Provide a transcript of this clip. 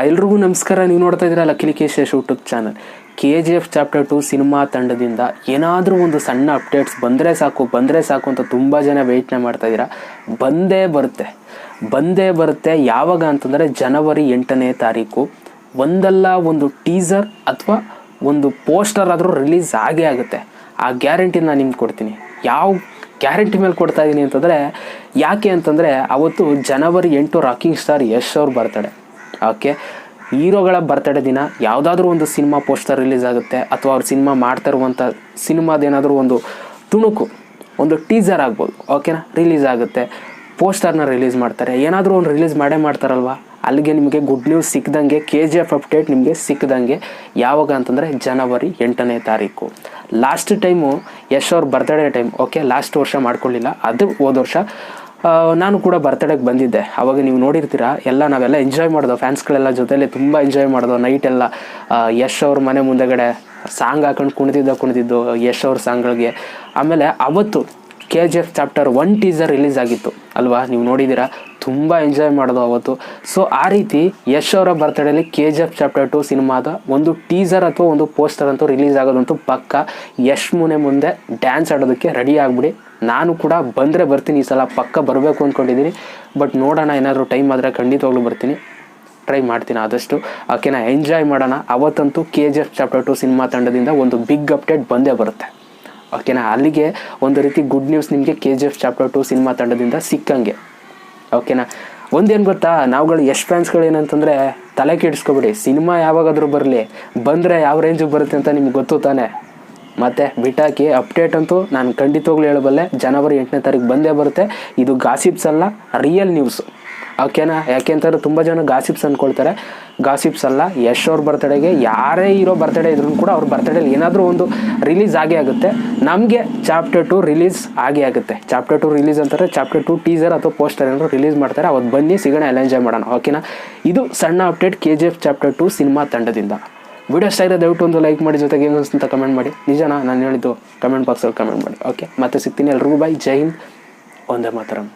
ಎಲ್ರಿಗೂ ನಮಸ್ಕಾರ. ನೀವು ನೋಡ್ತಾ ಇದ್ದೀರಾ Lakkesh YouTube channel. KGF chapter 2 cinema ತಂಡದಿಂದ ಏನಾದರೂ ಒಂದು ಸಣ್ಣ ಅಪ್ಡೇಟ್ಸ್ ಬಂದರೆ ಸಾಕು ಅಂತ ತುಂಬ ಜನ ವೆಯ್ಟ್ನ ಮಾಡ್ತಾ ಇದ್ದೀರಾ. ಬಂದೇ ಬರುತ್ತೆ. ಯಾವಾಗ ಅಂತಂದರೆ ಜನವರಿ 8ನೇ ತಾರೀಕು ಒಂದಲ್ಲ ಒಂದು ಟೀಸರ್ ಅಥವಾ ಒಂದು ಪೋಸ್ಟರ್ ಆದರೂ ರಿಲೀಸ್ ಆಗೇ ಆಗುತ್ತೆ. ಆ ಗ್ಯಾರಂಟಿ ನಾನು ನಿಮ್ಗೆ ಕೊಡ್ತೀನಿ. ಯಾವ ಗ್ಯಾರಂಟಿ ಮೇಲೆ ಕೊಡ್ತಾ ಇದ್ದೀನಿ ಅಂತಂದರೆ, ಯಾಕೆ ಅಂತಂದರೆ ಅವತ್ತು ಜನವರಿ 8 ರಾಕಿಂಗ್ ಸ್ಟಾರ್ ಯಶ್ ಅವ್ರ ಬರ್ತಡೆ. ಓಕೆ, ಹೀರೋಗಳ ಬರ್ತಡೇ ದಿನ ಯಾವುದಾದ್ರೂ ಒಂದು ಸಿನಿಮಾ ಪೋಸ್ಟರ್ ರಿಲೀಸ್ ಆಗುತ್ತೆ, ಅಥವಾ ಅವ್ರು ಸಿನಿಮಾ ಮಾಡ್ತಾ ಇರುವಂಥ ಸಿನಿಮಾದೇನಾದರೂ ಒಂದು ತುಣುಕು, ಒಂದು ಟೀಸರ್ ಆಗ್ಬೋದು, ಓಕೆನಾ, ರಿಲೀಸ್ ಆಗುತ್ತೆ. ಪೋಸ್ಟರ್ನ ರಿಲೀಸ್ ಮಾಡ್ತಾರೆ, ಏನಾದರೂ ಒಂದು ರಿಲೀಸ್ ಮಾಡ್ತಾರಲ್ವ, ಅಲ್ಲಿಗೆ ನಿಮಗೆ ಗುಡ್ ನ್ಯೂಸ್ ಸಿಕ್ಕಿದಂಗೆ, KGF ಅಪ್ಡೇಟ್ ನಿಮಗೆ ಸಿಕ್ಕಿದಂಗೆ. ಯಾವಾಗ ಅಂತಂದರೆ ಜನವರಿ 8ನೇ ತಾರೀಕು. ಲಾಸ್ಟ್ ಟೈಮು ಯಶ್ ಅವ್ರ ಬರ್ತಡೇ ಟೈಮ್, ಓಕೆ, ಲಾಸ್ಟ್ ವರ್ಷ ಮಾಡ್ಕೊಳ್ಳಿಲ್ಲ, ಅದು ಹೋದ ವರ್ಷ ನಾನು ಕೂಡ ಬರ್ತಡೇಗೆ ಬಂದಿದ್ದೆ. ಆವಾಗ ನೀವು ನೋಡಿರ್ತೀರ, ನಾವೆಲ್ಲ ಎಂಜಾಯ್ ಮಾಡೋದು, ಫ್ಯಾನ್ಸ್ಗಳೆಲ್ಲ ಜೊತೆಲಿ ತುಂಬ ಎಂಜಾಯ್ ಮಾಡೋದು. ನೈಟೆಲ್ಲ ಯಶ್ ಅವ್ರ ಮನೆ ಮುಂದೆಗಡೆ ಸಾಂಗ್ ಹಾಕೊಂಡು ಕುಣಿದಿದ್ದು ಯಶ್ ಅವ್ರ ಸಾಂಗ್ಗಳಿಗೆ. ಆಮೇಲೆ ಅವತ್ತು KGF ಚಾಪ್ಟರ್ 1 ಟೀಸರ್ ರಿಲೀಸ್ ಆಗಿತ್ತು ಅಲ್ವಾ, ನೀವು ನೋಡಿದ್ದೀರಾ, ತುಂಬ ಎಂಜಾಯ್ ಮಾಡೋದು ಅವತ್ತು. ಸೊ ಆ ರೀತಿ ಯಶ್ ಅವರ ಬರ್ತಡೇಲಿ KGF ಚಾಪ್ಟರ್ 2 ಸಿನಿಮಾದ ಒಂದು ಟೀಸರ್ ಅಥವಾ ಒಂದು ಪೋಸ್ಟರ್ ಅಂತೂ ರಿಲೀಸ್ ಆಗೋದಂತೂ ಪಕ್ಕ. ಯಶ್ ಮುಂದೆ ಡ್ಯಾನ್ಸ್ ಆಡೋದಕ್ಕೆ ರೆಡಿ ಆಗಿಬಿಡಿ. ನಾನು ಕೂಡ ಬಂದರೆ ಬರ್ತೀನಿ, ಈ ಸಲ ಪಕ್ಕ ಬರಬೇಕು ಅಂದ್ಕೊಂಡಿದ್ದೀನಿ. ಬಟ್ ನೋಡೋಣ, ಏನಾದರೂ ಟೈಮ್ ಆದರೆ ಖಂಡಿತವಾಗ್ಲೂ ಬರ್ತೀನಿ, ಟ್ರೈ ಮಾಡ್ತೀನಿ ಆದಷ್ಟು. ಓಕೆನಾ, ಎಂಜಾಯ್ ಮಾಡೋಣ. ಅವತ್ತಂತೂ KGF ಚಾಪ್ಟರ್ 2 ಸಿನಿಮಾ ತಂಡದಿಂದ ಒಂದು ಬಿಗ್ ಅಪ್ಡೇಟ್ ಬಂದೇ ಬರುತ್ತೆ. ಓಕೆನಾ, ಅಲ್ಲಿಗೆ ಒಂದು ರೀತಿ ಗುಡ್ ನ್ಯೂಸ್ ನಿಮಗೆ KGF ಚಾಪ್ಟರ್ 2 ಸಿನಿಮಾ ತಂಡದಿಂದ ಸಿಕ್ಕಂಗೆ. ಓಕೆನಾ, ಒಂದೇನು ಗೊತ್ತಾ, ನಾವುಗಳು ಯಶ್ ಫ್ಯಾನ್ಸ್ಗಳು ಏನಂತಂದರೆ ತಲೆ ಕೆಡಿಸ್ಕೊಬಿಡಿ, ಸಿನಿಮಾ ಯಾವಾಗಾದರೂ ಬರಲಿ, ಬಂದರೆ ಯಾವ ರೇಂಜಿಗೆ ಬರುತ್ತೆ ಅಂತ ನಿಮ್ಗೆ ಗೊತ್ತು ತಾನೆ. ಮತ್ತು ಬಿಟ್ಟಾಕಿ ಅಪ್ಡೇಟ್ ಅಂತೂ ನಾನು ಖಂಡಿತವಾಗ್ಲೂ ಹೇಳಬಲ್ಲೆ, ಜನವರಿ 8ನೇ ತಾರೀಕು ಬಂದೇ ಬರುತ್ತೆ. ಇದು ಗಾಸಿಪ್ಸ್ ಅಲ್ಲ, ರಿಯಲ್ ನ್ಯೂಸು. ಓಕೆನಾ, ಯಾಕೆ ಅಂತಂದರೆ ತುಂಬ ಜನ ಗಾಸಿಪ್ಸ್ ಅಂದ್ಕೊಳ್ತಾರೆ. ಗಾಸಿಪ್ಸ್ ಅಲ್ಲ. ಯಶ್ ಅವ್ರ ಬರ್ತಡೇಗೆ ಯಾರೇ ಇರೋ ಬರ್ತಡೇ ಇದ್ರೂ ಕೂಡ ಅವ್ರ ಬರ್ತಡೇಲಿ ಏನಾದರೂ ಒಂದು ರಿಲೀಸ್ ಆಗೇ ಆಗುತ್ತೆ. ನಮಗೆ ಚಾಪ್ಟರ್ 2 ರಿಲೀಸ್ ಆಗೇ ಆಗುತ್ತೆ. ಚಾಪ್ಟರ್ 2 ರಿಲೀಸ್ ಅಂತಾರೆ, ಚಾಪ್ಟರ್ 2 ಟೀಸರ್ ಅಥವಾ ಪೋಸ್ಟರ್ ಏನಾದರೂ ರಿಲೀಸ್ ಮಾಡ್ತಾರೆ, ಅವತ್ತು ಬನ್ನಿ, ಸಿಗೋಣ, ಎಲ್ಲ ಎಂಜಾಯ್ ಮಾಡೋಣ. ಓಕೆನಾ, ಇದು ಸಣ್ಣ ಅಪ್ಡೇಟ್ KGF ಚಾಪ್ಟರ್ 2 ಸಿನಿಮಾ ತಂಡದಿಂದ. ವಿಡಿಯೋ ಇಷ್ಟ ಇರೋ ದಯವಿಟ್ಟು ಒಂದು ಲೈಕ್ ಮಾಡಿ, ಜೊತೆಗೆ ಏನು ಅಂತ ಕಮೆಂಟ್ ಮಾಡಿ. ನಿಜನಾ ನಾನು ಹೇಳಿದ್ದು ಕಮೆಂಟ್ ಬಾಕ್ಸಲ್ಲಿ ಕಮೆಂಟ್ ಮಾಡಿ. ಓಕೆ, ಮತ್ತೆ ಸಿಗ್ತೀನಿ. ಎಲ್ರಿಗೂ ಬಾಯ್, ಜೈ ಹಿಂದ್, ಒಂದೇ ಮಾತರಂ.